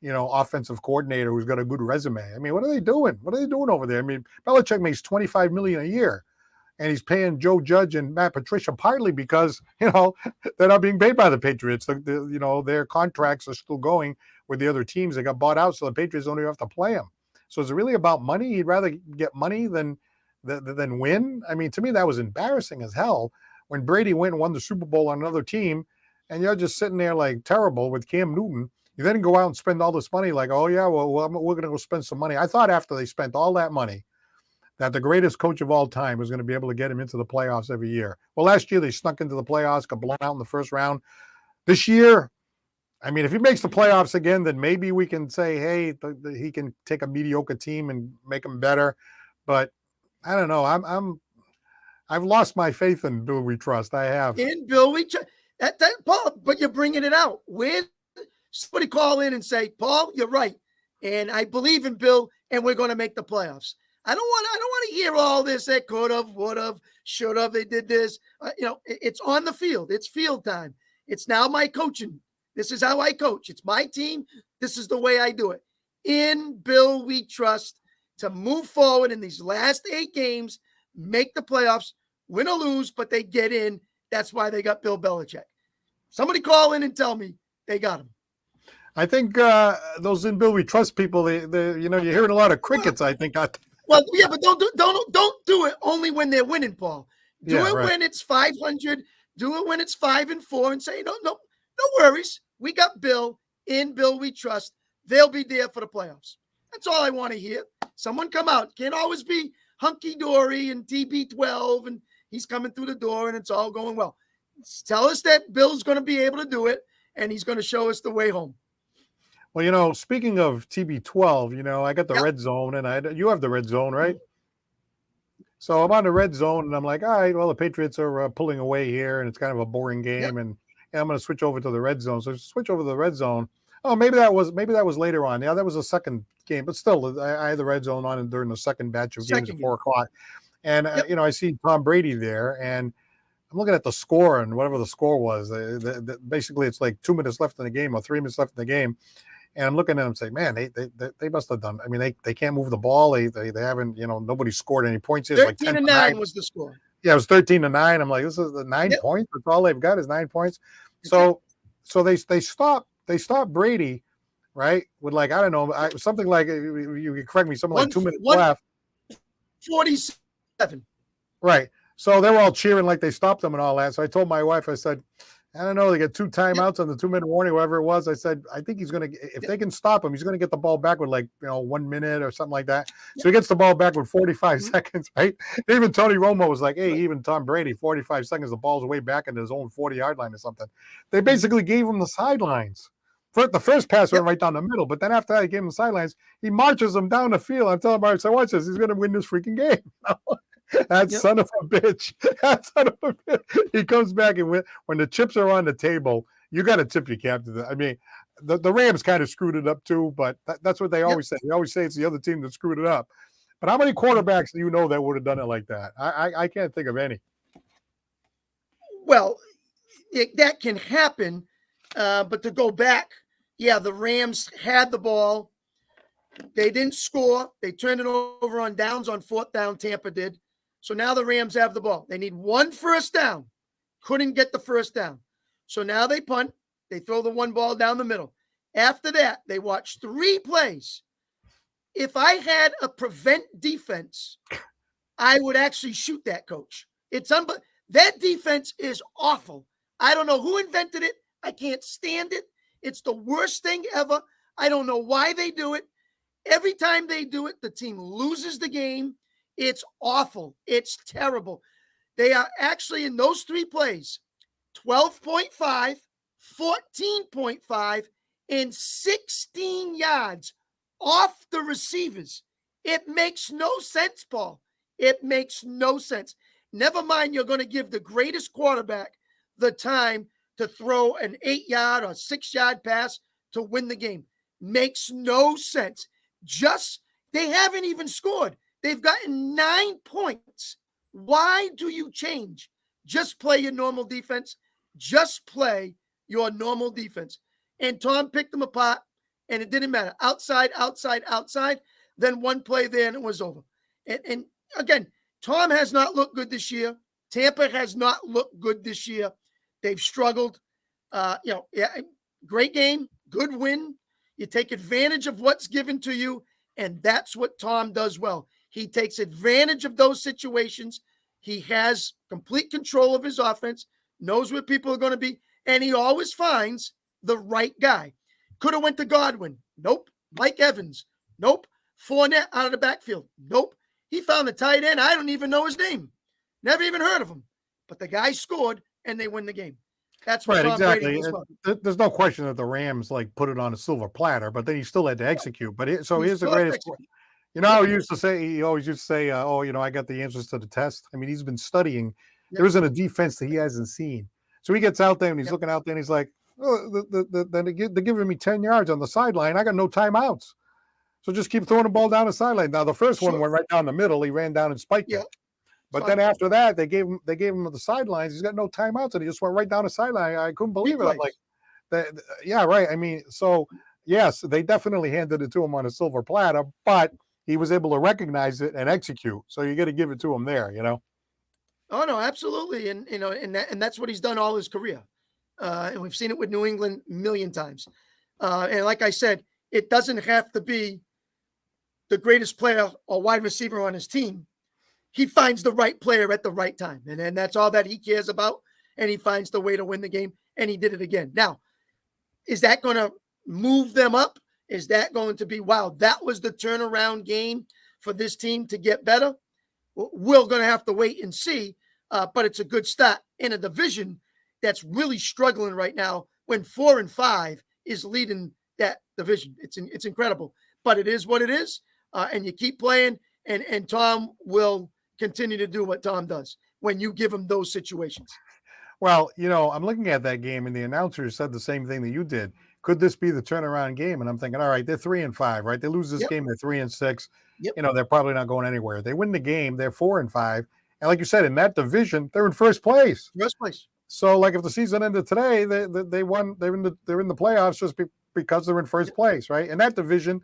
offensive coordinator who's got a good resume. I mean, what are they doing? What are they doing over there? I mean, Belichick makes $25 million a year, and he's paying Joe Judge and Matt Patricia partly because, they're not being paid by the Patriots. Their contracts are still going with the other teams that got bought out, so the Patriots don't even have to play them. So is it really about money? He'd rather get money than win? I mean, to me, that was embarrassing as hell when Brady went and won the Super Bowl on another team, and you're just sitting there like terrible with Cam Newton. You then go out and spend all this money like, oh, yeah, well we're going to go spend some money. I thought after they spent all that money that the greatest coach of all time was going to be able to get him into the playoffs every year. Well, last year they snuck into the playoffs, got blown out in the first round. This year, I mean, if he makes the playoffs again, then maybe we can say, hey, he can take a mediocre team and make them better. But I don't know. I've lost my faith in Bill we trust. I have. In Bill we trust. That Paul, but you're bringing it out. When somebody call in and say, Paul, you're right, and I believe in Bill, and we're going to make the playoffs. I don't want to hear all this. They could have, would have, should have. They did this. It's on the field. It's field time. It's now my coaching. This is how I coach. It's my team. This is the way I do it. In Bill we trust to move forward in these last 8 games, make the playoffs, win or lose, but they get in. That's why they got Bill Belichick. Somebody call in and tell me they got him. I think those in Bill We Trust people, you're hearing a lot of crickets, I think. Well, yeah, but don't do it only when they're winning, Paul. Do it right. when it's 500. Do it when it's 5-4, and say no worries. We got Bill in Bill We Trust. They'll be there for the playoffs. That's all I want to hear. Someone come out. Can't always be hunky dory and TB12, and he's coming through the door, and it's all going well. Tell us that Bill's going to be able to do it, and he's going to show us the way home. Well, speaking of TB12, I got the red zone, and you have the red zone, right? So I'm on the red zone, and I'm like, all right, well, the Patriots are pulling away here, and it's kind of a boring game, and I'm going to switch over to the red zone. So switch over to the red zone. Oh, maybe that was later on. Yeah, that was a second game, but still, I had the red zone on during the second batch of games at 4 o'clock, and I see Tom Brady there, and I'm looking at the score and whatever the score was. Basically, it's like 2 minutes left in the game or 3 minutes left in the game. And I'm looking at them saying, man, they must have done. I mean, they can't move the ball. They haven't, nobody scored any points. 13-9 was the score. Yeah, it was 13-9. I'm like, this is the 9 points. That's all they've got is 9 points. So they stopped Brady, right? With like, I don't know, something like, you can correct me, something like 2 minutes left. 47. Right. So they were all cheering like they stopped them and all that. So I told my wife, I said, I don't know, they get 2 timeouts on the 2-minute warning, whatever it was. I said, I think he's going to, if they can stop him, he's going to get the ball back with 1 minute or something like that. So he gets the ball back with 45 seconds, right? Even Tony Romo was like, hey, even Tom Brady, 45 seconds, the ball's way back into his own 40-yard line or something. They basically gave him the sidelines. The first pass went right down the middle, but then after that, he gave him the sidelines. He marches them down the field. I'm telling my wife, so watch this. He's going to win this freaking game. That son of a bitch. That son of a bitch. He comes back and when the chips are on the table, you got to tip your cap to that. I mean, the Rams kind of screwed it up too, but that's what they always say. They always say it's the other team that screwed it up. But how many quarterbacks do you know that would have done it like that? I can't think of any. Well, that can happen, but to go back, the Rams had the ball. They didn't score. They turned it over on downs on 4th down. Tampa did. So now the Rams have the ball. They need 1 first down. Couldn't get the first down. So now they punt. They throw the 1 ball down the middle. After that, they watch 3 plays. If I had a prevent defense, I would actually shoot that coach. That defense is awful. I don't know who invented it. I can't stand it. It's the worst thing ever. I don't know why they do it. Every time they do it, the team loses the game. It's awful. It's terrible. They are actually in those 3 plays, 12.5, 14.5, and 16 yards off the receivers. It makes no sense, Paul. It makes no sense. Never mind, you're going to give the greatest quarterback the time to throw an 8-yard or 6-yard pass to win the game. Makes no sense. They haven't even scored. They've gotten 9 points. Why do you change? Just play your normal defense. Just play your normal defense. And Tom picked them apart, and it didn't matter. Outside. Then 1 play there, and it was over. And again, Tom has not looked good this year. Tampa has not looked good this year. They've struggled. Great game, good win. You take advantage of what's given to you, and that's what Tom does well. He takes advantage of those situations. He has complete control of his offense, knows where people are going to be, and he always finds the right guy. Could have went to Godwin. Nope. Mike Evans. Nope. Fournette out of the backfield. Nope. He found a tight end. I don't even know his name. Never even heard of him. But the guy scored, and they win the game. That's what Tom Brady does well. There's no question that the Rams put it on a silver platter, but then he still had to execute. But here's the greatest. He used to say, I got the answers to the test. I mean, he's been studying. Yep. There isn't a defense that he hasn't seen. So he gets out there and he's looking out there and he's like, they're giving me 10 yards on the sideline. I got no timeouts. So just keep throwing the ball down the sideline. Now, the first one went right down the middle. He ran down and spiked it. But then after that, they gave him the sidelines. He's got no timeouts, and he just went right down the sideline. I couldn't believe it. I'm like, yeah, right. I mean, so yes, they definitely handed it to him on a silver platter, but he was able to recognize it and execute. So you got to give it to him there, Oh no, absolutely, and and that's what he's done all his career, and we've seen it with New England a million times. And like I said, it doesn't have to be the greatest player or wide receiver on his team. He finds the right player at the right time, and that's all that he cares about. And he finds the way to win the game, and he did it again. Now, is that going to move them up? Is that going to be, wow, that was the turnaround game for this team to get better? We're going to have to wait and see, but it's a good start in a division that's really struggling right now when 4-5 is leading that division. It's incredible, but it is what it is, and you keep playing, and Tom will continue to do what Tom does when you give him those situations. Well, I'm looking at that game, and the announcer said the same thing that you did. Could this be the turnaround game? And I'm thinking, all right, they're 3-5, right? They lose this game, they're 3-6. Yep. They're probably not going anywhere. They win the game, they're 4-5, and like you said, in that division, they're in first place. First place. So, like, if the season ended today, they won. They're in the playoffs just because they're in first place, right? In that division,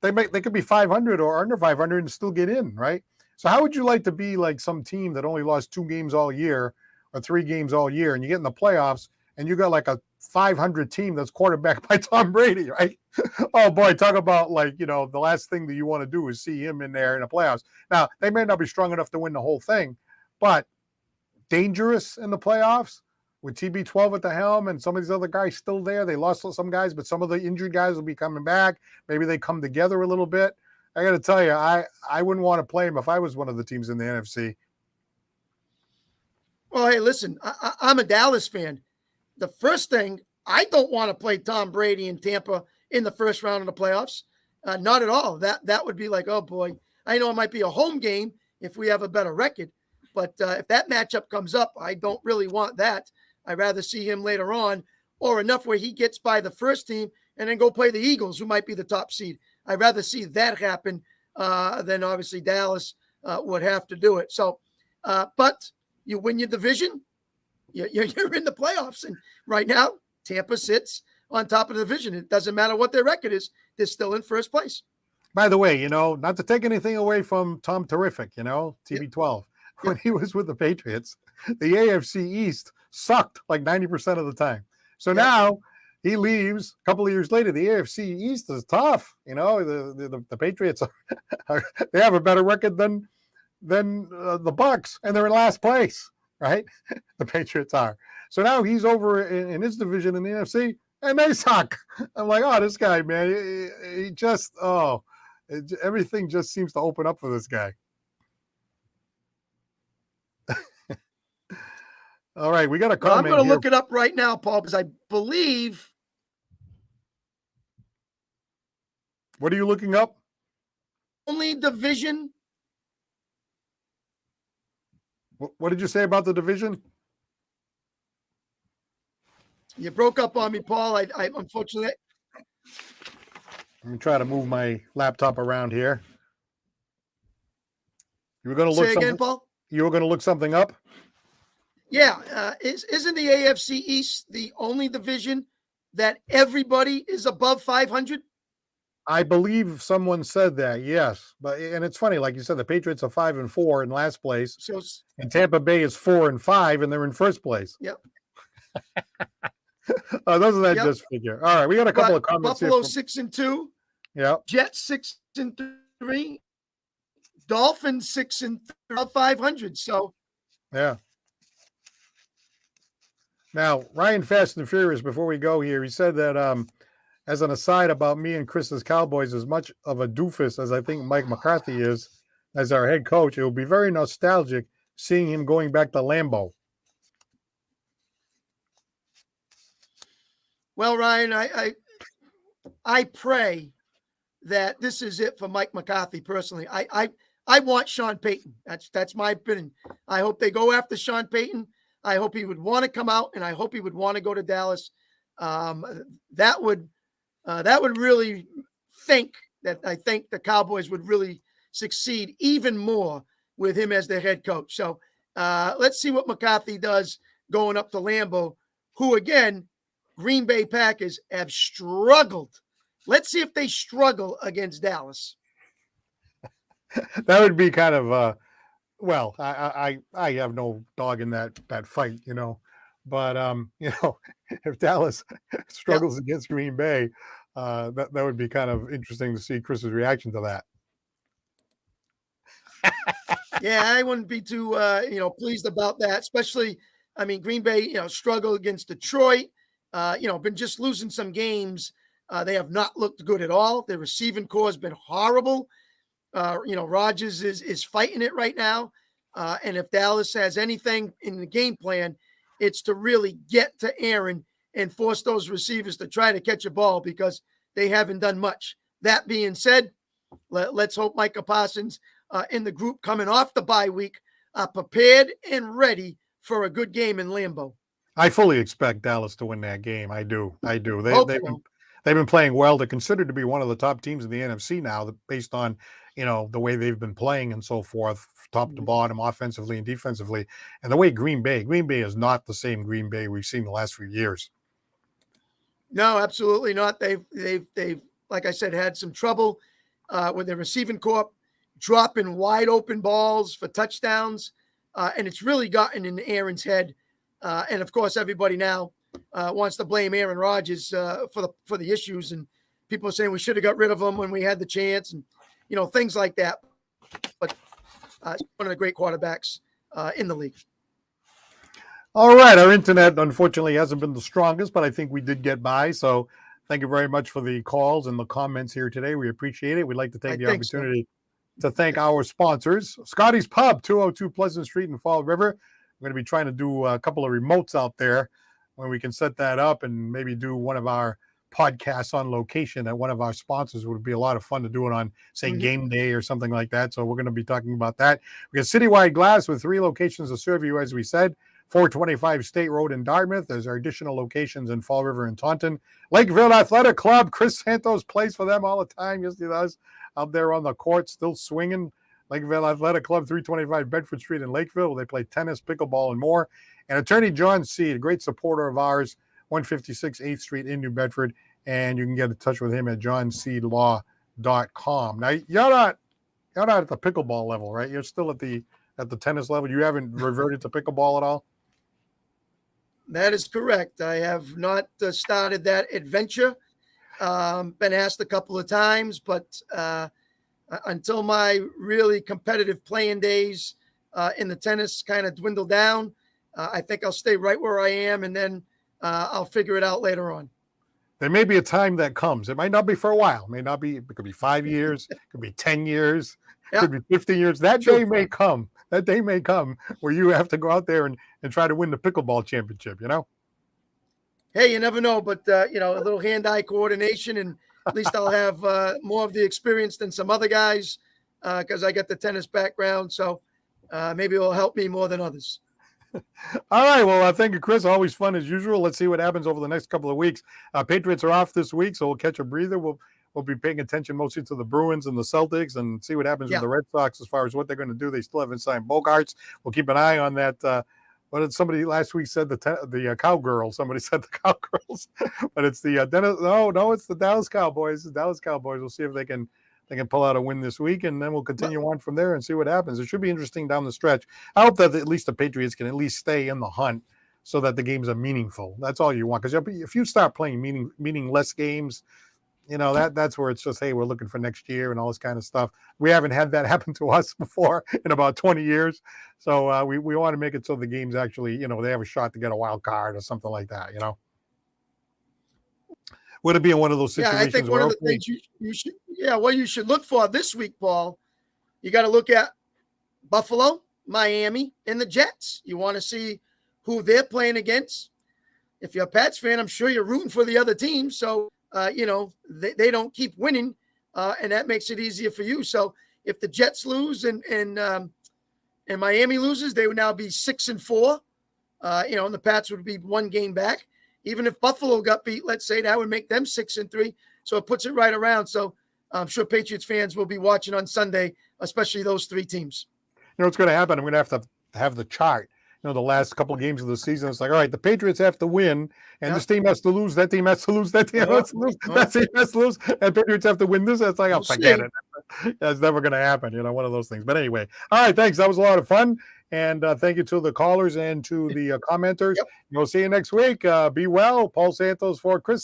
they could be 500 or under 500 and still get in, right? So, how would you like to be like some team that only lost 2 games all year or 3 games all year, and you get in the playoffs and you got like a 500 team that's quarterbacked by Tom Brady, right? Oh boy, talk about like, the last thing that you want to do is see him in there in the playoffs. Now, they may not be strong enough to win the whole thing, but dangerous in the playoffs with TB12 at the helm and some of these other guys still there. They lost some guys, but some of the injured guys will be coming back. Maybe they come together a little bit. I got to tell you, I wouldn't want to play him if I was one of the teams in the NFC. Well, hey, listen, I'm a Dallas fan. The first thing, I don't want to play Tom Brady in Tampa in the first round of the playoffs. Not at all. That would be like, oh boy, I know it might be a home game if we have a better record, but if that matchup comes up, I don't really want that. I'd rather see him later on, or enough where he gets by the first team and then go play the Eagles, who might be the top seed. I'd rather see that happen than obviously Dallas would have to do it. So, but you win your division, you're in the playoffs. And right now, Tampa sits on top of the division. It doesn't matter what their record is. They're still in first place. By the way, not to take anything away from Tom Terrific, TB12, when he was with the Patriots, the AFC East sucked like 90% of the time. So now he leaves a couple of years later. The AFC East is tough. The Patriots they have a better record than the Bucks, and they're in last place, right? The Patriots are. So now he's over in his division in the NFC, and they suck. I'm like, oh, this guy, man, he just, everything just seems to open up for this guy. All right, we got a comment. I'm going to look it up right now, Paul, because I believe. What are you looking up? Only division. What did you say about the division? You broke up on me, Paul. I unfortunately. Let me try to move my laptop around here. You were going to look Say again, Paul? You were going to look something up? Yeah. Isn't the AFC East the only division that everybody is above 500? I believe someone said that, yes. And it's funny, like you said, the Patriots are 5-4 in last place. So, and Tampa Bay is 4-5, and they're in first place. Yep. Doesn't that just figure? All right, we got a couple of comments Buffalo here. 6-2. Yeah. Jets 6-3. Dolphins 6-3, 500. So. Yeah. Now, Ryan Fast and Furious, before we go here, he said that as an aside about me and Chris's Cowboys, as much of a doofus as I think Mike McCarthy is as our head coach, it will be very nostalgic seeing him going back to Lambeau. Well, Ryan, I pray that this is it for Mike McCarthy personally. I want Sean Payton. That's my opinion. I hope they go after Sean Payton. I hope he would want to come out, and I hope he would want to go to Dallas. That would really I think the Cowboys would really succeed even more with him as their head coach. So let's see what McCarthy does going up to Lambeau, who again, Green Bay Packers have struggled. Let's see if they struggle against Dallas. That would be kind of Well, I have no dog in that fight, but if Dallas Yeah. struggles against Green Bay, that would be kind of interesting to see Chris's reaction to that. Yeah, I wouldn't be too pleased about that, especially I mean Green Bay, struggled against Detroit, been just losing some games. They have not looked good at all. Their receiving core has been horrible. Rodgers is fighting it right now. And if Dallas has anything in the game plan, it's to really get to Aaron and force those receivers to try to catch a ball because they haven't done much. That being said, let's hope Micah Parsons in the group coming off the bye week are prepared and ready for a good game in Lambeau. I fully expect Dallas to win that game. I do. Hope They've so. been playing well. They're considered to be one of the top teams in the NFC now, based on the way they've been playing and so forth, top to bottom, offensively and defensively, and the way Green Bay is not the same Green Bay we've seen the last few years. No, absolutely not. They've like I said, had some trouble with their receiving corps, dropping wide open balls for touchdowns, and it's really gotten in Aaron's head. And of course, everybody now wants to blame Aaron Rodgers for the issues, and people are saying we should have got rid of him when we had the chance, and things like that. But one of the great quarterbacks in the league. All right, our internet unfortunately hasn't been the strongest, but I think we did get by. So thank you very much for the calls and the comments here today. We appreciate it. We'd like to take the opportunity to thank our sponsors, Scotty's Pub, 202 Pleasant Street in Fall River. We're going to be trying to do a couple of remotes out there when we can set that up and maybe do one of our podcasts on location at one of our sponsors. Would be a lot of fun to do it on, say, game day or something like that. So we're going to be talking about that. We got Citywide Glass with 3 locations to serve you, as we said. 425 State Road in Dartmouth. There's our additional locations in Fall River and Taunton. Lakeville Athletic Club. Chris Santos plays for them all the time. Yes, he does. Out there on the court, still swinging. Lakeville Athletic Club, 325 Bedford Street in Lakeville. They play tennis, pickleball, and more. And Attorney John Seed, a great supporter of ours, 156 8th Street in New Bedford. And you can get in touch with him at johnseedlaw.com. Now, you're not at the pickleball level, right? You're still at the tennis level. You haven't reverted to pickleball at all? That is correct. I have not started that adventure. Been asked a couple of times, but until my really competitive playing days in the tennis kind of dwindle down, I think I'll stay right where I am, and then I'll figure it out later on. There may be a time that comes. It might not be for a while. It may not be. It could be 5 years. It could be 10 years. It could be 15 years. That day may come. That day may come where you have to go out there and try to win the pickleball championship, Hey, you never know, but, a little hand-eye coordination, and at least I'll have more of the experience than some other guys because I got the tennis background. So maybe it'll help me more than others. All right. Well, thank you, Chris. Always fun as usual. Let's see what happens over the next couple of weeks. Patriots are off this week, so we'll catch a breather. We'll be paying attention mostly to the Bruins and the Celtics and see what happens with the Red Sox as far as what they're going to do. They still haven't signed Bogarts. We'll keep an eye on that. What did somebody last week said? The Cowgirls. Somebody said the Cowgirls, but it's the it's the Dallas Cowboys. The Dallas Cowboys. We'll see if they can pull out a win this week, and then we'll continue on from there and see what happens. It should be interesting down the stretch. I hope that at least the Patriots can at least stay in the hunt so that the games are meaningful. That's all you want. Because if you start playing meaningless games, that's where it's just, hey, we're looking for next year and all this kind of stuff. We haven't had that happen to us before in about 20 years. So we want to make it so the games actually, they have a shot to get a wild card or something like that, Would it be in one of those situations? Yeah, I think one of the things you should look for this week, Paul, you got to look at Buffalo, Miami, and the Jets. You want to see who they're playing against. If you're a Pats fan, I'm sure you're rooting for the other team. So, they don't keep winning, and that makes it easier for you. So if the Jets lose and Miami loses, they would now be 6-4, and the Pats would be 1 game back. Even if Buffalo got beat, let's say, that would make them 6-3. So it puts it right around. So I'm sure Patriots fans will be watching on Sunday, especially those 3 teams. What's going to happen? I'm going to have the chart the last couple of games of the season. It's like, all right, the Patriots have to win, and Yeah. this team has to lose. That team has to lose. That team has to lose. That team has to lose. And Patriots have to win this. It's like, oh, We'll forget see. it. That's never going to happen. One of those things. But anyway, all right, thanks. That was a lot of fun. And thank you to the callers and to the commenters. Yep. We'll see you next week. Be well. Paul Santos for Chris